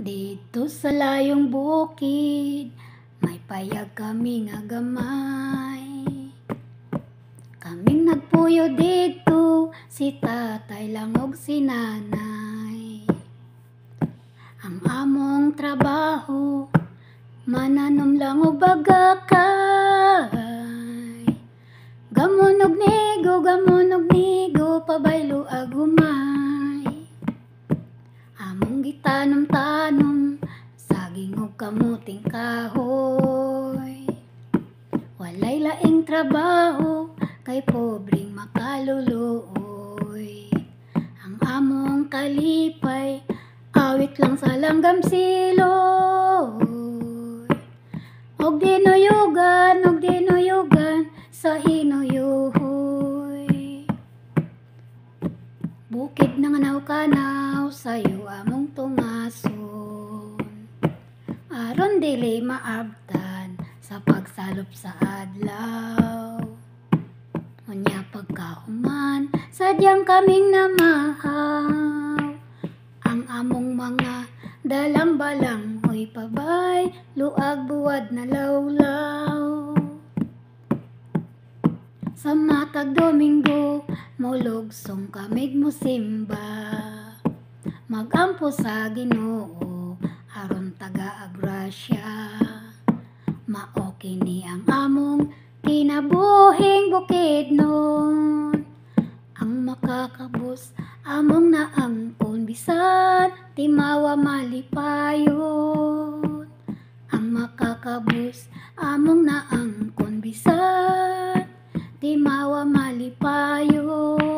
Dito sa layong bukid, may payag kami nga gamay. Kaming nagpuyo dito, si tatay lang og si nanay. Ang among trabaho, mananom lang og bagakay. Gamon og nigo, pabaylo agumay. Among gitanom-tanom, saging og kamuting kahoy. Walay laing trabaho, kay pobreng makaluluoy. Ang among kalipay, awit lang sa langgam siloy. Og dinuyugan sa hinuyuhoy. Bukid na kanaw sayo among tungason. Aron dili maabtan sa pagsalop sa adlaw. Unya pagkahuman, sadyang kaming namahaw. Ang among mga dalang balanghoy pabay, luag buwad na lawlaw. Sa matag Domingo, mulugsong kamig musimba. Magampo sa Ginoo, aron taga-agrasya. Mao kini ang among kinabuhing bukid nun. Ang makakabus among naangkon bisan timawa malipayon. Ang makakabus among naangkon bisan timawa malipayon.